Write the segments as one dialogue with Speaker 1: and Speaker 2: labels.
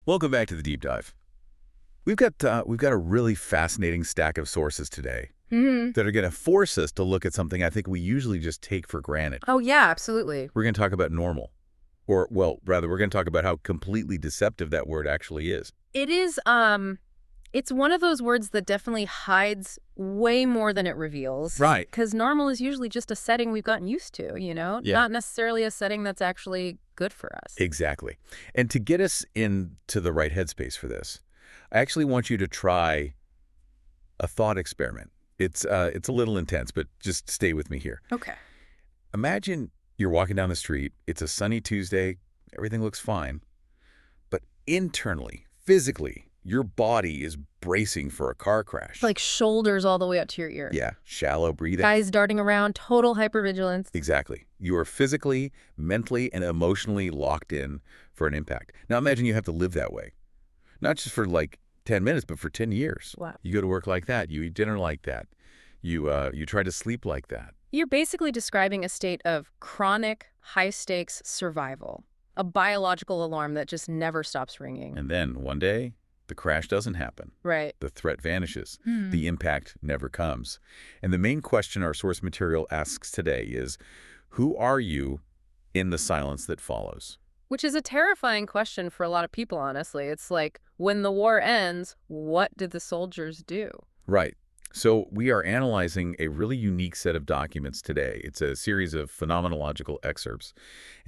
Speaker 1: Welcome back to the deep dive. We've got a really fascinating stack of sources today
Speaker 2: Hmm.
Speaker 1: that are going to force us to look at something I think we usually just take for granted.
Speaker 2: Oh, yeah, absolutely.
Speaker 1: We're going to talk about normal, or well, rather, we're going to talk about how completely deceptive that word actually is.
Speaker 2: It is, it's one of those words that definitely hides way more than it reveals.
Speaker 1: Right.
Speaker 2: Because normal is usually just a setting we've gotten used to,
Speaker 1: Yeah.
Speaker 2: Not necessarily a setting that's actually good for us.
Speaker 1: Exactly. And to get us into the right headspace for this, I actually want you to try a thought experiment. It's a little intense, but just stay with me here.
Speaker 2: Okay.
Speaker 1: Imagine you're walking down the street. It's a sunny Tuesday. Everything looks fine. But internally, physically, your body is bracing for a car crash.
Speaker 2: Like shoulders all the way up to your ear.
Speaker 1: Yeah, shallow breathing.
Speaker 2: Guys darting around, total hypervigilance.
Speaker 1: Exactly. You are physically, mentally, and emotionally locked in for an impact. Now imagine you have to live that way. Not just for like 10 minutes, but for 10 years.
Speaker 2: Wow.
Speaker 1: You go to work like that. You eat dinner like that. You try to sleep like that.
Speaker 2: You're basically describing a state of chronic, high-stakes survival. A biological alarm that just never stops ringing.
Speaker 1: And then one day, the crash doesn't happen.
Speaker 2: Right.
Speaker 1: The threat vanishes. The impact never comes. And the main question our source material asks today is, who are you in the silence that follows?
Speaker 2: Which is a terrifying question for a lot of people, honestly. It's like, when the war ends, what did the soldiers do?
Speaker 1: Right. So we are analyzing a really unique set of documents today. It's a series of phenomenological excerpts,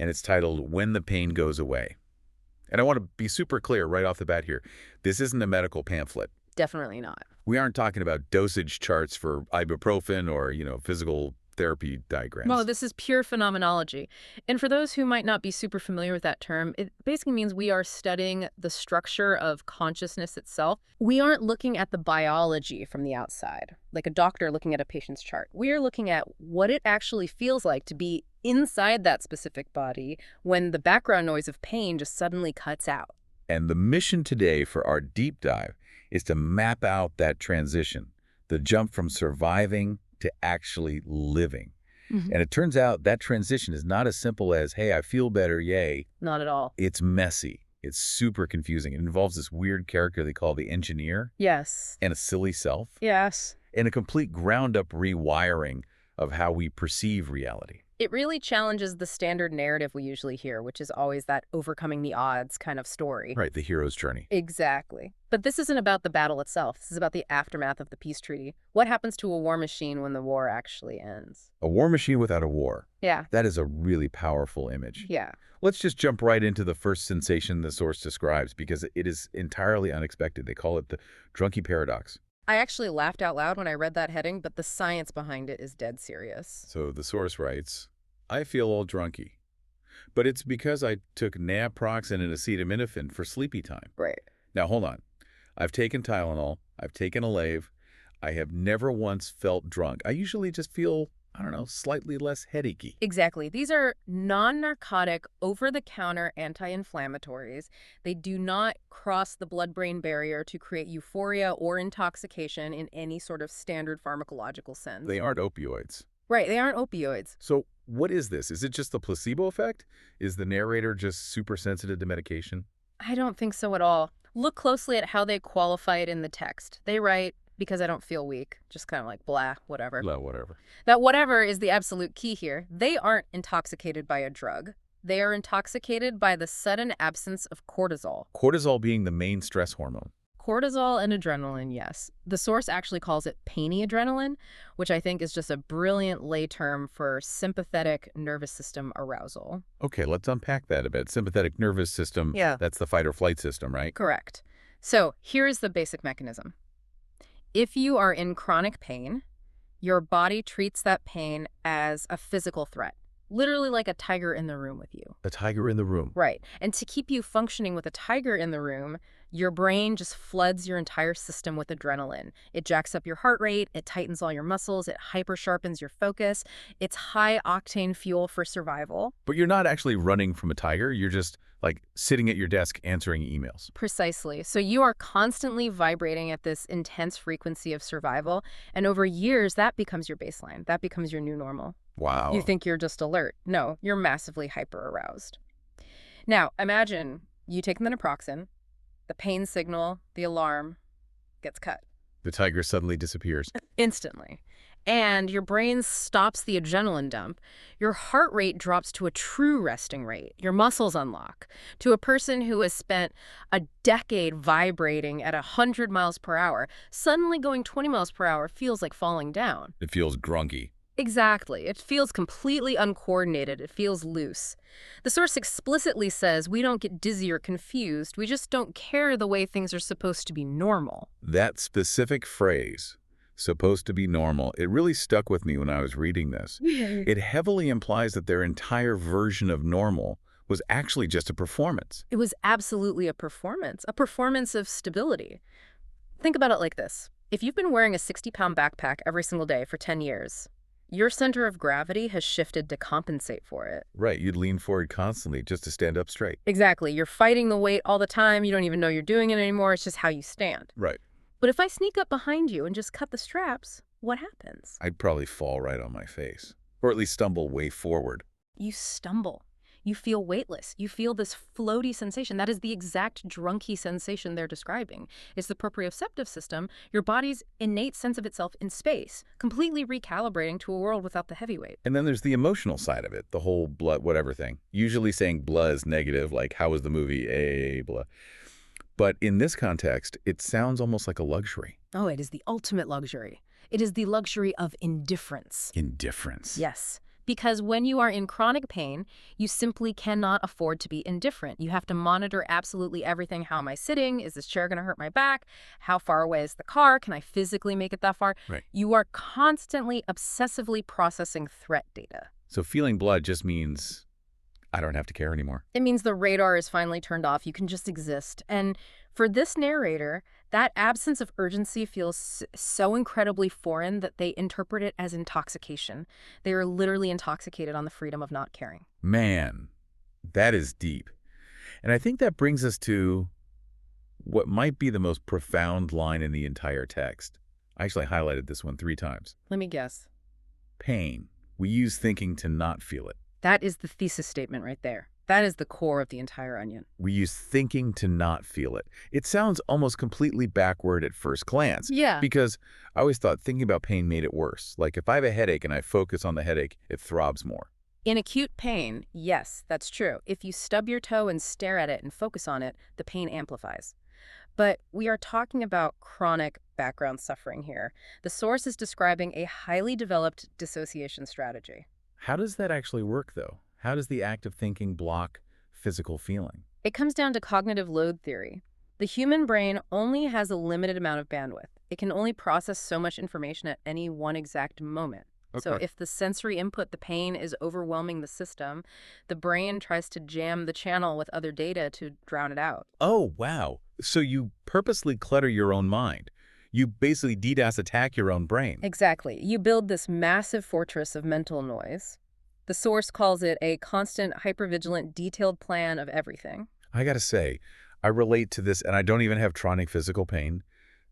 Speaker 1: and it's titled When the Pain Goes Away. And I want to be super clear right off the bat here. This isn't a medical pamphlet.
Speaker 2: Definitely not.
Speaker 1: We aren't talking about dosage charts for ibuprofen or, physical therapy diagrams.
Speaker 2: Well, this is pure phenomenology. And for those who might not be super familiar with that term, it basically means we are studying the structure of consciousness itself. We aren't looking at the biology from the outside, like a doctor looking at a patient's chart. We are looking at what it actually feels like to be inside that specific body when the background noise of pain just suddenly cuts out.
Speaker 1: And the mission today for our deep dive is to map out that transition, the jump from surviving to actually living. And it turns out that transition is not as simple as, hey, I feel better, yay.
Speaker 2: Not at all.
Speaker 1: It's messy. It's super confusing. It involves this weird character they call the engineer
Speaker 2: Yes.
Speaker 1: and a silly self
Speaker 2: Yes.
Speaker 1: and a complete ground-up rewiring of how we perceive reality.
Speaker 2: It really challenges the standard narrative we usually hear, which is always that overcoming the odds kind of story.
Speaker 1: Right, the hero's journey.
Speaker 2: Exactly. But this isn't about the battle itself. This is about the aftermath of the peace treaty. What happens to a war machine when the war actually ends?
Speaker 1: A war machine without a war.
Speaker 2: Yeah.
Speaker 1: That is a really powerful image.
Speaker 2: Yeah.
Speaker 1: Let's just jump right into the first sensation the source describes because it is entirely unexpected. They call it the drunky paradox.
Speaker 2: I actually laughed out loud when I read that heading, but the science behind it is dead serious.
Speaker 1: So the source writes, I feel all drunky, but it's because I took naproxen and acetaminophen for sleepy time.
Speaker 2: Right.
Speaker 1: Now, hold on. I've taken Tylenol. I've taken Aleve. I have never once felt drunk. I usually just feel, I don't know, slightly less headachy.
Speaker 2: Exactly. These are non-narcotic, over-the-counter anti-inflammatories. They do not cross the blood-brain barrier to create euphoria or intoxication in any sort of standard pharmacological sense.
Speaker 1: They aren't opioids.
Speaker 2: Right, they aren't opioids.
Speaker 1: So what is this? Is it just the placebo effect? Is the narrator just super sensitive to medication?
Speaker 2: I don't think so at all. Look closely at how they qualify it in the text. They write, because I don't feel weak, just kind of like blah, whatever.
Speaker 1: Blah, whatever.
Speaker 2: That whatever is the absolute key here. They aren't intoxicated by a drug. They are intoxicated by the sudden absence of cortisol.
Speaker 1: Cortisol being the main stress hormone.
Speaker 2: Cortisol and adrenaline, yes. The source actually calls it painy adrenaline, which I think is just a brilliant lay term for sympathetic nervous system arousal.
Speaker 1: Okay, let's unpack that a bit. Sympathetic nervous system,
Speaker 2: Yeah.
Speaker 1: that's the fight or flight system, right?
Speaker 2: Correct. So here's the basic mechanism. If you are in chronic pain, your body treats that pain as a physical threat, literally like a tiger in the room with you.
Speaker 1: A tiger in the room.
Speaker 2: Right. And to keep you functioning with a tiger in the room, your brain just floods your entire system with adrenaline. It jacks up your heart rate, it tightens all your muscles, it hyper-sharpens your focus. It's high-octane fuel for survival.
Speaker 1: But you're not actually running from a tiger. You're just like sitting at your desk answering emails.
Speaker 2: Precisely. So you are constantly vibrating at this intense frequency of survival, and over years, that becomes your baseline. That becomes your new normal.
Speaker 1: Wow.
Speaker 2: You think you're just alert. No, you're massively hyper-aroused. Now, imagine you taking the naproxen, The pain signal, the alarm, gets cut.
Speaker 1: The tiger suddenly disappears.
Speaker 2: Instantly. And your brain stops the adrenaline dump. Your heart rate drops to a true resting rate. Your muscles unlock. To a person who has spent a decade vibrating at 100 miles per hour, suddenly going 20 miles per hour feels like falling down.
Speaker 1: It feels drunky.
Speaker 2: Exactly. It feels completely uncoordinated. It feels loose. The source explicitly says we don't get dizzy or confused. We just don't care the way things are supposed to be normal.
Speaker 1: That specific phrase, supposed to be normal, it really stuck with me when I was reading this. It heavily implies that their entire version of normal was actually just a performance.
Speaker 2: It was absolutely a performance of stability. Think about it like this. If you've been wearing a 60-pound backpack every single day for 10 years, your center of gravity has shifted to compensate for it.
Speaker 1: Right, you'd lean forward constantly just to stand up straight.
Speaker 2: Exactly. You're fighting the weight all the time. You don't even know you're doing it anymore. It's just how you stand.
Speaker 1: Right.
Speaker 2: But if I sneak up behind you and just cut the straps, what happens?
Speaker 1: I'd probably fall right on my face, or at least stumble way forward.
Speaker 2: You stumble. You feel weightless. You feel this floaty sensation. That is the exact drunky sensation they're describing. It's the proprioceptive system, your body's innate sense of itself in space, completely recalibrating to a world without the heavyweight.
Speaker 1: And then there's the emotional side of it, the whole blood, whatever thing. Usually saying blah is negative, like how was the movie, blah. But in this context, it sounds almost like a luxury.
Speaker 2: Oh, it is the ultimate luxury. It is the luxury of indifference.
Speaker 1: Indifference.
Speaker 2: Yes. Because when you are in chronic pain, you simply cannot afford to be indifferent. You have to monitor absolutely everything. How am I sitting? Is this chair going to hurt my back? How far away is the car? Can I physically make it that far?
Speaker 1: Right.
Speaker 2: You are constantly, obsessively processing threat data.
Speaker 1: So feeling blood just means I don't have to care anymore.
Speaker 2: It means the radar is finally turned off. You can just exist. And for this narrator, that absence of urgency feels so incredibly foreign that they interpret it as intoxication. They are literally intoxicated on the freedom of not caring.
Speaker 1: Man, that is deep. And I think that brings us to what might be the most profound line in the entire text. I actually highlighted this one 3 times.
Speaker 2: Let me guess.
Speaker 1: Pain. We use thinking to not feel it.
Speaker 2: That is the thesis statement right there. That is the core of the entire onion.
Speaker 1: We use thinking to not feel it. It sounds almost completely backward at first glance.
Speaker 2: Yeah.
Speaker 1: Because I always thought thinking about pain made it worse. Like if I have a headache and I focus on the headache, it throbs more.
Speaker 2: In acute pain, yes, that's true. If you stub your toe and stare at it and focus on it, the pain amplifies. But we are talking about chronic background suffering here. The source is describing a highly developed dissociation strategy.
Speaker 1: How does that actually work, though? How does the act of thinking block physical feeling?
Speaker 2: It comes down to cognitive load theory. The human brain only has a limited amount of bandwidth. It can only process so much information at any one exact moment. So if the sensory input, the pain, is overwhelming the system, the brain tries to jam the channel with other data to drown it out.
Speaker 1: Oh, wow. So you purposely clutter your own mind. You basically DDoS attack your own brain.
Speaker 2: Exactly. You build this massive fortress of mental noise. The source calls it a constant, hypervigilant, detailed plan of everything.
Speaker 1: I gotta say, I relate to this, and I don't even have chronic physical pain.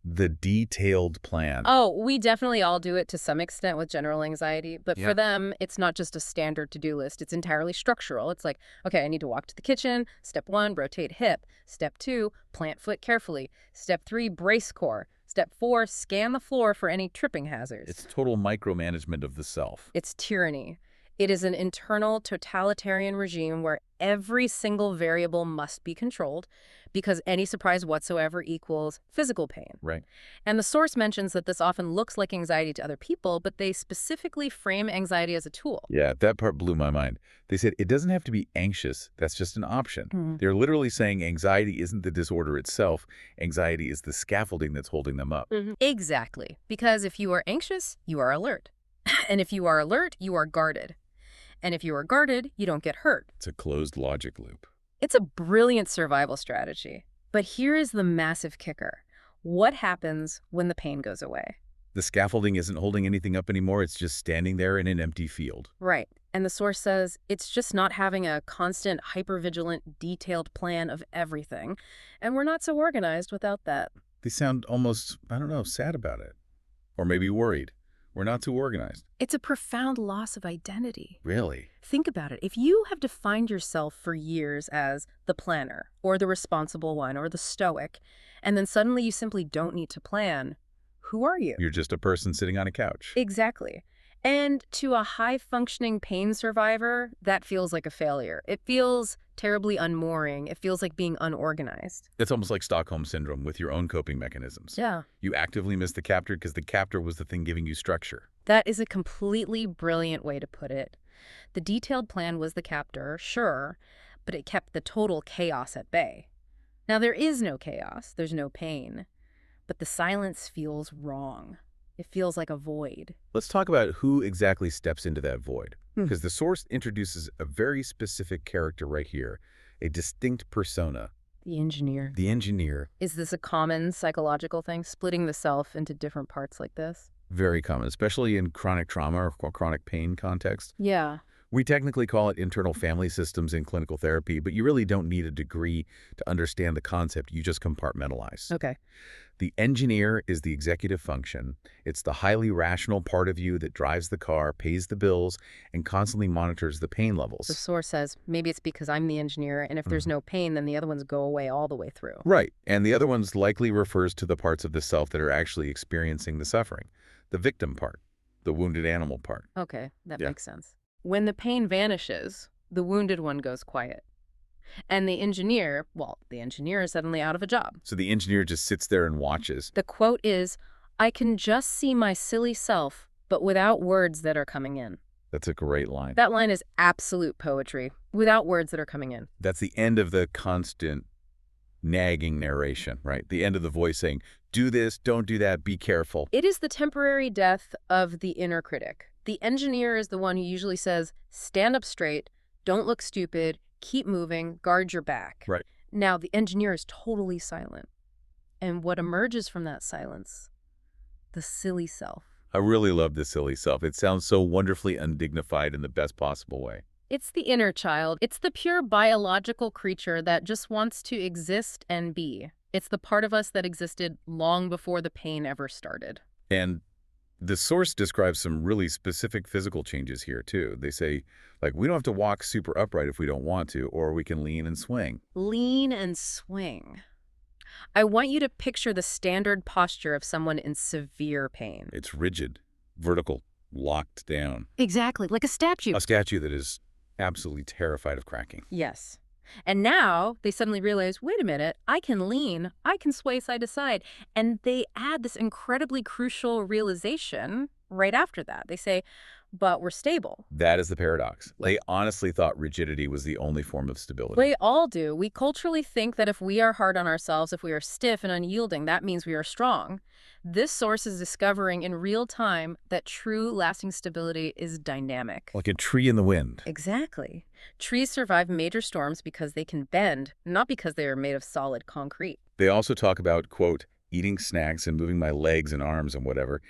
Speaker 1: The detailed plan.
Speaker 2: Oh, we definitely all do it to some extent with general anxiety, but for them, it's not just a standard to-do list. It's entirely structural. It's like, okay, I need to walk to the kitchen. Step 1, rotate hip. Step 2, plant foot carefully. Step 3, brace core. Step 4, scan the floor for any tripping hazards.
Speaker 1: It's total micromanagement of the self.
Speaker 2: It's tyranny. It is an internal totalitarian regime where every single variable must be controlled because any surprise whatsoever equals physical pain.
Speaker 1: Right.
Speaker 2: And the source mentions that this often looks like anxiety to other people, but they specifically frame anxiety as a tool.
Speaker 1: Yeah, that part blew my mind. They said it doesn't have to be anxious. That's just an option. They're literally saying anxiety isn't the disorder itself. Anxiety is the scaffolding that's holding them up.
Speaker 2: Exactly. Because if you are anxious, you are alert. And if you are alert, you are guarded. And if you are guarded, you don't get hurt.
Speaker 1: It's a closed logic loop.
Speaker 2: It's a brilliant survival strategy. But here is the massive kicker. What happens when the pain goes away?
Speaker 1: The scaffolding isn't holding anything up anymore. It's just standing there in an empty field.
Speaker 2: Right. And the source says it's just not having a constant, hypervigilant, detailed plan of everything. And we're not so organized without that.
Speaker 1: They sound almost, I don't know, sad about it. Or maybe worried. We're not too organized.
Speaker 2: It's a profound loss of identity.
Speaker 1: Really?
Speaker 2: Think about it. If you have defined yourself for years as the planner, or the responsible one, or the stoic, and then suddenly you simply don't need to plan, who are you?
Speaker 1: You're just a person sitting on a couch.
Speaker 2: Exactly. And to a high-functioning pain survivor, that feels like a failure. It feels terribly unmooring. It feels like being unorganized.
Speaker 1: It's almost like Stockholm Syndrome with your own coping mechanisms.
Speaker 2: Yeah.
Speaker 1: You actively miss the captor because the captor was the thing giving you structure.
Speaker 2: That is a completely brilliant way to put it. The detailed plan was the captor, sure, but it kept the total chaos at bay. Now, there is no chaos. There's no pain. But the silence feels wrong. It feels like a void.
Speaker 1: Let's talk about who exactly steps into that void. Because the source introduces a very specific character right here, a distinct persona.
Speaker 2: The engineer.
Speaker 1: The engineer.
Speaker 2: Is this a common psychological thing, splitting the self into different parts like this?
Speaker 1: Very common, especially in chronic trauma or chronic pain context.
Speaker 2: Yeah.
Speaker 1: We technically call it internal family systems in clinical therapy, but you really don't need a degree to understand the concept. You just compartmentalize.
Speaker 2: Okay.
Speaker 1: The engineer is the executive function. It's the highly rational part of you that drives the car, pays the bills, and constantly monitors the pain levels.
Speaker 2: The source says, maybe it's because I'm the engineer, and if there's no pain, then the other ones go away all the way through.
Speaker 1: Right. And the other one's likely refers to the parts of the self that are actually experiencing the suffering. The victim part, the wounded animal part.
Speaker 2: Okay, that makes sense. When the pain vanishes, the wounded one goes quiet. And the engineer is suddenly out of a job.
Speaker 1: So the engineer just sits there and watches.
Speaker 2: The quote is, "I can just see my silly self, but without words that are coming in."
Speaker 1: That's a great line.
Speaker 2: That line is absolute poetry, without words that are coming in.
Speaker 1: That's the end of the constant nagging narration, right? The end of the voice saying, do this, don't do that, be careful.
Speaker 2: It is the temporary death of the inner critic. The engineer is the one who usually says, stand up straight, don't look stupid, keep moving, guard your back.
Speaker 1: Right.
Speaker 2: Now, the engineer is totally silent. And what emerges from that silence? The silly self.
Speaker 1: I really love the silly self. It sounds so wonderfully undignified in the best possible way.
Speaker 2: It's the inner child. It's the pure biological creature that just wants to exist and be. It's the part of us that existed long before the pain ever started.
Speaker 1: And the source describes some really specific physical changes here, too. They say, like, we don't have to walk super upright if we don't want to, or we can lean and swing.
Speaker 2: Lean and swing. I want you to picture the standard posture of someone in severe pain.
Speaker 1: It's rigid, vertical, locked down.
Speaker 2: Exactly, like a statue.
Speaker 1: A statue that is absolutely terrified of cracking.
Speaker 2: Yes. And now they suddenly realize, wait a minute, I can lean, I can sway side to side. And they add this incredibly crucial realization right after that. They say, but we're stable.
Speaker 1: That is the paradox. They honestly thought rigidity was the only form of stability.
Speaker 2: We all do. We culturally think that if we are hard on ourselves, if we are stiff and unyielding, that means we are strong. This source is discovering in real time that true lasting stability is dynamic.
Speaker 1: Like a tree in the wind.
Speaker 2: Exactly. Trees survive major storms because they can bend, not because they are made of solid concrete.
Speaker 1: They also talk about, quote, eating snacks and moving my legs and arms and whatever.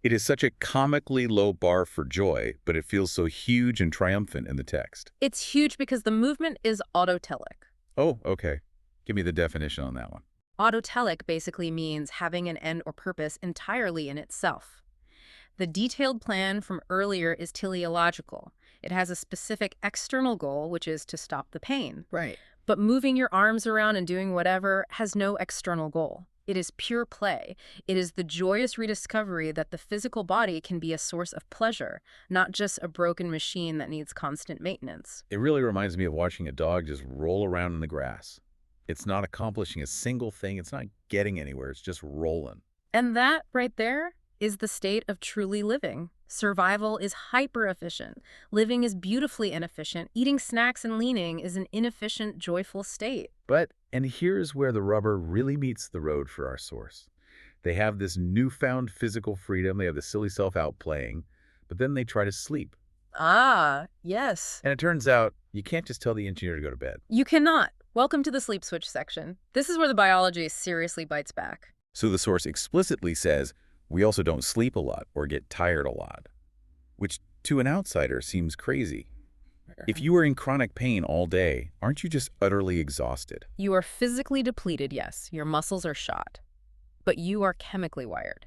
Speaker 1: It is such a comically low bar for joy, but it feels so huge and triumphant in the text.
Speaker 2: It's huge because the movement is autotelic.
Speaker 1: Oh, okay. Give me the definition on that one.
Speaker 2: Autotelic basically means having an end or purpose entirely in itself. The detailed plan from earlier is teleological. It has a specific external goal, which is to stop the pain.
Speaker 1: Right.
Speaker 2: But moving your arms around and doing whatever has no external goal. It is pure play. It is the joyous rediscovery that the physical body can be a source of pleasure, not just a broken machine that needs constant maintenance.
Speaker 1: It really reminds me of watching a dog just roll around in the grass. It's not accomplishing a single thing. It's not getting anywhere. It's just rolling.
Speaker 2: And that right there is the state of truly living. Survival is hyper-efficient. Living is beautifully inefficient. Eating snacks and leaning is an inefficient, joyful state.
Speaker 1: But, and here's where the rubber really meets the road for our source. They have this newfound physical freedom. They have the silly self out playing, but then they try to sleep.
Speaker 2: Ah, yes.
Speaker 1: And it turns out you can't just tell the engineer to go to bed.
Speaker 2: You cannot. Welcome to the sleep switch section. This is where the biology seriously bites back.
Speaker 1: So the source explicitly says, we also don't sleep a lot or get tired a lot, which to an outsider seems crazy. If you are in chronic pain all day, aren't you just utterly exhausted?
Speaker 2: You are physically depleted, yes. Your muscles are shot. But you are chemically wired.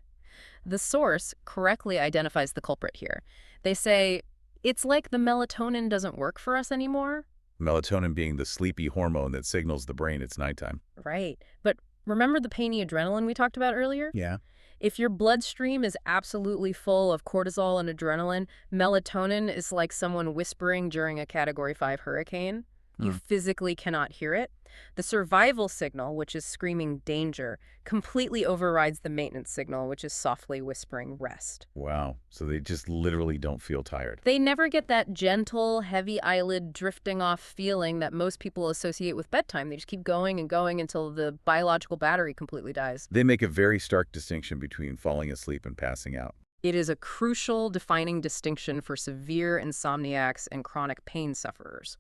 Speaker 2: The source correctly identifies the culprit here. They say, it's like the melatonin doesn't work for us anymore.
Speaker 1: Melatonin being the sleepy hormone that signals the brain it's nighttime.
Speaker 2: Right. But remember the painy adrenaline we talked about earlier?
Speaker 1: Yeah.
Speaker 2: If your bloodstream is absolutely full of cortisol and adrenaline, melatonin is like someone whispering during a Category 5 hurricane. You physically cannot hear it. The survival signal, which is screaming danger, completely overrides the maintenance signal, which is softly whispering rest.
Speaker 1: Wow. So they just literally don't feel tired.
Speaker 2: They never get that gentle, heavy eyelid drifting off feeling that most people associate with bedtime. They just keep going and going until the biological battery completely dies.
Speaker 1: They make a very stark distinction between falling asleep and passing out.
Speaker 2: It is a crucial defining distinction for severe insomniacs and chronic pain sufferers.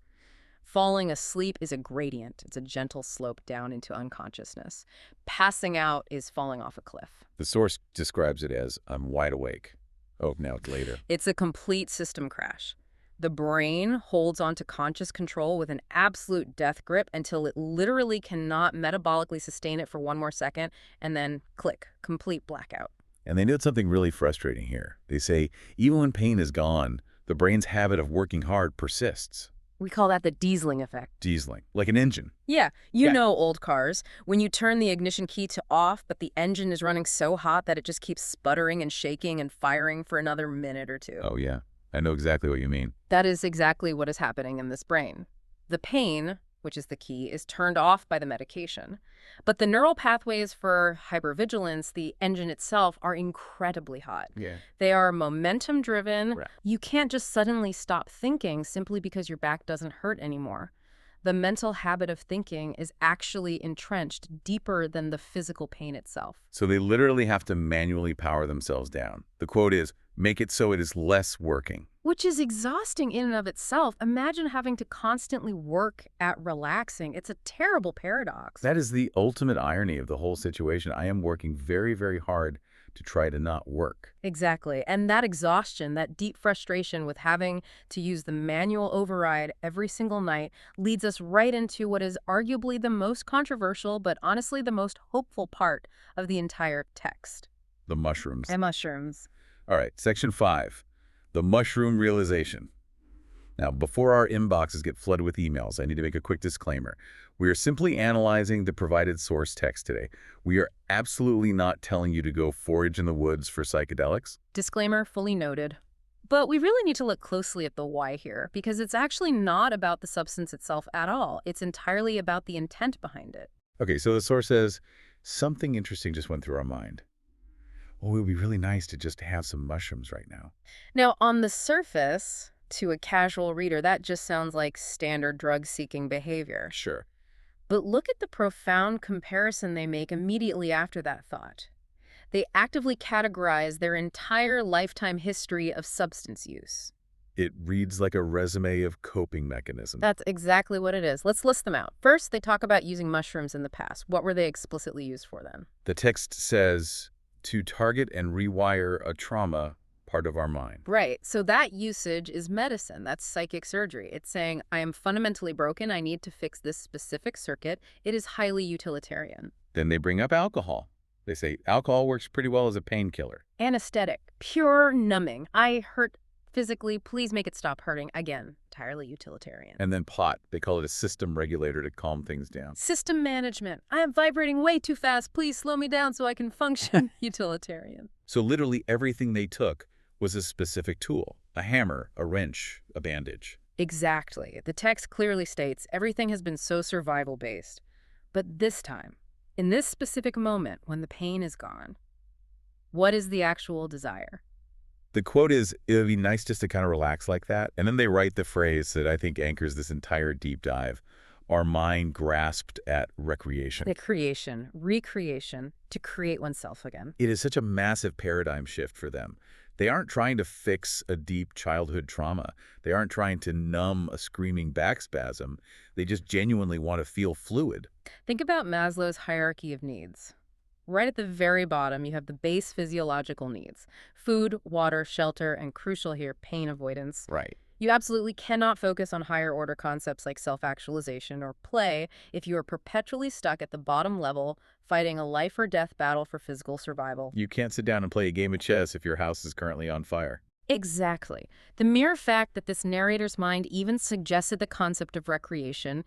Speaker 2: Falling asleep is a gradient. It's a gentle slope down into unconsciousness. Passing out is falling off a cliff.
Speaker 1: The source describes it as, I'm wide awake. Oh, now it's later.
Speaker 2: It's a complete system crash. The brain holds onto conscious control with an absolute death grip until it literally cannot metabolically sustain it for one more second, and then click, complete blackout.
Speaker 1: And they note something really frustrating here. They say, even when pain is gone, the brain's habit of working hard persists.
Speaker 2: We call that the dieseling effect.
Speaker 1: Dieseling, like an engine.
Speaker 2: Yeah,
Speaker 1: Yeah.
Speaker 2: know old cars. When you turn the ignition key to off, but the engine is running so hot that it just keeps sputtering and shaking and firing for another minute or two.
Speaker 1: Oh, yeah. I know exactly what you mean.
Speaker 2: That is exactly what is happening in this brain. The pain, which is the key, is turned off by the medication. But the neural pathways for hypervigilance, the engine itself, are incredibly hot.
Speaker 1: Yeah.
Speaker 2: They are momentum-driven.
Speaker 1: Right.
Speaker 2: You can't just suddenly stop thinking simply because your back doesn't hurt anymore. The mental habit of thinking is actually entrenched deeper than the physical pain itself.
Speaker 1: So they literally have to manually power themselves down. The quote is, make it so it is less working.
Speaker 2: Which is exhausting in and of itself. Imagine having to constantly work at relaxing. It's a terrible paradox.
Speaker 1: That is the ultimate irony of the whole situation. I am working very, very hard to try to not work.
Speaker 2: Exactly. And that exhaustion, that deep frustration with having to use the manual override every single night leads us right into what is arguably the most controversial, but honestly the most hopeful part of the entire text.
Speaker 1: The mushrooms.
Speaker 2: And mushrooms.
Speaker 1: All right, section 5, the mushroom realization. Now, before our inboxes get flooded with emails, I need to make a quick disclaimer. We are simply analyzing the provided source text today. We are absolutely not telling you to go forage in the woods for psychedelics.
Speaker 2: Disclaimer fully noted. But we really need to look closely at the why here, because it's actually not about the substance itself at all. It's entirely about the intent behind it.
Speaker 1: Okay, so the source says, something interesting just went through our mind. Oh, it would be really nice to just have some mushrooms right now.
Speaker 2: Now, on the surface, to a casual reader, that just sounds like standard drug-seeking behavior.
Speaker 1: Sure.
Speaker 2: But look at the profound comparison they make immediately after that thought. They actively categorize their entire lifetime history of substance use.
Speaker 1: It reads like a resume of coping mechanisms.
Speaker 2: That's exactly what it is. Let's list them out. First, they talk about using mushrooms in the past. What were they explicitly used for then?
Speaker 1: The text says, to target and rewire a trauma part of our mind.
Speaker 2: Right. So that usage is medicine. That's psychic surgery. It's saying, I am fundamentally broken. I need to fix this specific circuit. It is highly utilitarian.
Speaker 1: Then they bring up alcohol. They say alcohol works pretty well as a painkiller.
Speaker 2: Anesthetic. Pure numbing. I hurt physically. Please make it stop hurting. Again, entirely utilitarian.
Speaker 1: And then pot. They call it a system regulator to calm things down.
Speaker 2: System management. I am vibrating way too fast. Please slow me down so I can function. Utilitarian.
Speaker 1: So literally everything they took was a specific tool. A hammer, a wrench, a bandage.
Speaker 2: Exactly. The text clearly states everything has been so survival-based. But this time, in this specific moment when the pain is gone, what is the actual desire?
Speaker 1: The quote is, it would be nice just to kind of relax like that. And then they write the phrase that I think anchors this entire deep dive. Our mind grasped at recreation.
Speaker 2: The creation, recreation, to create oneself again.
Speaker 1: It is such a massive paradigm shift for them. They aren't trying to fix a deep childhood trauma. They aren't trying to numb a screaming back spasm. They just genuinely want to feel fluid.
Speaker 2: Think about Maslow's hierarchy of needs. Right at the very bottom, you have the base physiological needs. Food, water, shelter, and crucial here, pain avoidance.
Speaker 1: Right.
Speaker 2: You absolutely cannot focus on higher order concepts like self-actualization or play if you are perpetually stuck at the bottom level, fighting a life or death battle for physical survival.
Speaker 1: You can't sit down and play a game of chess if your house is currently on fire.
Speaker 2: Exactly. The mere fact that this narrator's mind even suggested the concept of recreation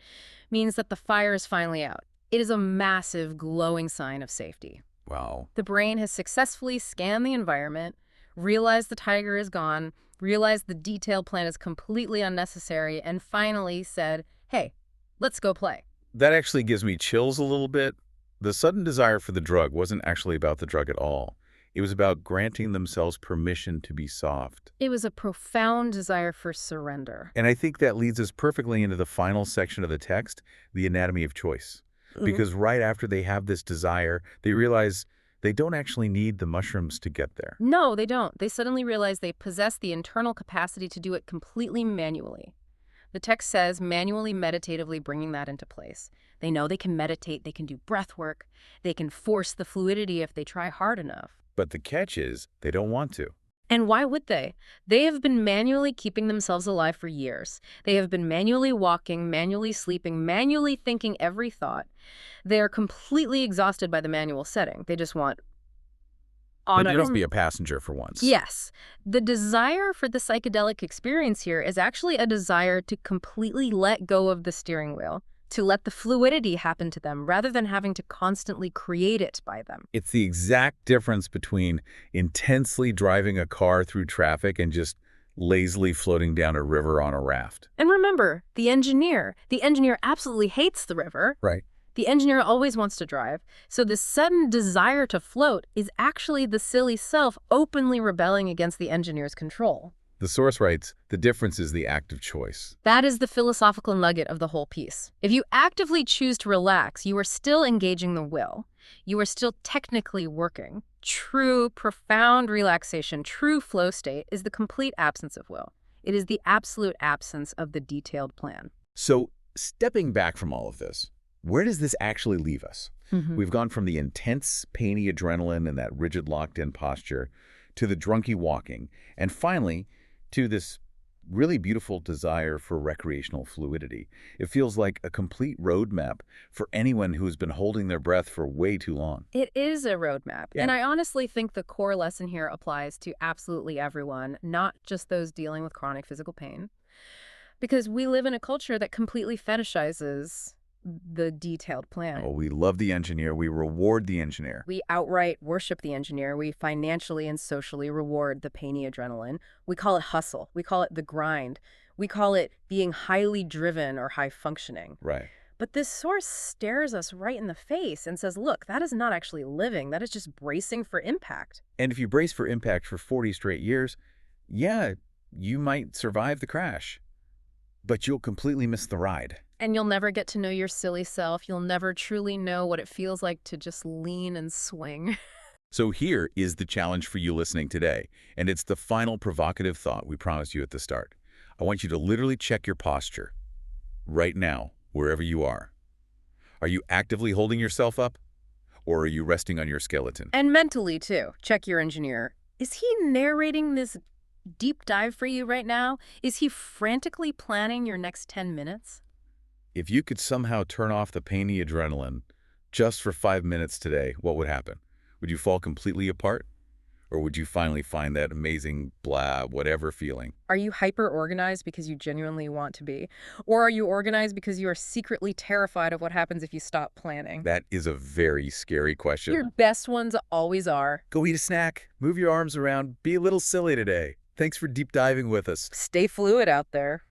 Speaker 2: means that the fire is finally out. It is a massive, glowing sign of safety.
Speaker 1: Wow.
Speaker 2: The brain has successfully scanned the environment, realized the tiger is gone, realized the detailed plan is completely unnecessary, and finally said, hey, let's go play.
Speaker 1: That actually gives me chills a little bit. The sudden desire for the drug wasn't actually about the drug at all. It was about granting themselves permission to be soft.
Speaker 2: It was a profound desire for surrender.
Speaker 1: And I think that leads us perfectly into the final section of the text, the anatomy of choice. Because right after they have this desire, they realize they don't actually need the mushrooms to get there.
Speaker 2: No, they don't. They suddenly realize they possess the internal capacity to do it completely manually. The text says manually, meditatively bringing that into place. They know they can meditate, they can do breath work, they can force the fluidity if they try hard enough.
Speaker 1: But the catch is, they don't want to.
Speaker 2: And why would they? They have been manually keeping themselves alive for years. They have been manually walking, manually sleeping, manually thinking every thought. They are completely exhausted by the manual setting. They just want
Speaker 1: But you don't be a passenger for once.
Speaker 2: Yes. The desire for the psychedelic experience here is actually a desire to completely let go of the steering wheel, to let the fluidity happen to them rather than having to constantly create it by them.
Speaker 1: It's the exact difference between intensely driving a car through traffic and just lazily floating down a river on a raft.
Speaker 2: And remember, the engineer absolutely hates the river.
Speaker 1: Right.
Speaker 2: The engineer always wants to drive. So this sudden desire to float is actually the silly self openly rebelling against the engineer's control.
Speaker 1: The source writes, the difference is the act of choice.
Speaker 2: That is the philosophical nugget of the whole piece. If you actively choose to relax, you are still engaging the will. You are still technically working. True, profound relaxation, true flow state is the complete absence of will. It is the absolute absence of the detailed plan.
Speaker 1: So, stepping back from all of this, where does this actually leave us? We've gone from the intense, painy adrenaline and that rigid, locked-in posture to the drunky walking, and finally, to this really beautiful desire for recreational fluidity. It feels like a complete roadmap for anyone who's been holding their breath for way too long.
Speaker 2: It is a roadmap.
Speaker 1: Yeah.
Speaker 2: And I honestly think the core lesson here applies to absolutely everyone, not just those dealing with chronic physical pain. Because we live in a culture that completely fetishizes the detailed plan.
Speaker 1: Oh, we love the engineer. We reward the engineer.
Speaker 2: We outright worship the engineer. We financially and socially reward the painy adrenaline. We call it hustle. We call it the grind. We call it being highly driven or high functioning.
Speaker 1: Right.
Speaker 2: But this source stares us right in the face and says, look, that is not actually living. That is just bracing for impact.
Speaker 1: And if you brace for impact for 40 straight years, yeah, you might survive the crash, but you'll completely miss the ride.
Speaker 2: And you'll never get to know your silly self. You'll never truly know what it feels like to just lean and swing.
Speaker 1: So here is the challenge for you listening today, and it's the final provocative thought we promised you at the start. I want you to literally check your posture right now, wherever you are. Are you actively holding yourself up, or are you resting on your skeleton?
Speaker 2: And mentally, too. Check your engineer. Is he narrating this deep dive for you right now? Is he frantically planning your next 10 minutes?
Speaker 1: If you could somehow turn off the painy adrenaline just for 5 minutes today, what would happen? Would you fall completely apart? Or would you finally find that amazing blah, whatever feeling?
Speaker 2: Are you hyper-organized because you genuinely want to be? Or are you organized because you are secretly terrified of what happens if you stop planning?
Speaker 1: That is a very scary question.
Speaker 2: Your best ones always are.
Speaker 1: Go eat a snack, move your arms around, be a little silly today. Thanks for deep diving with us.
Speaker 2: Stay fluid out there.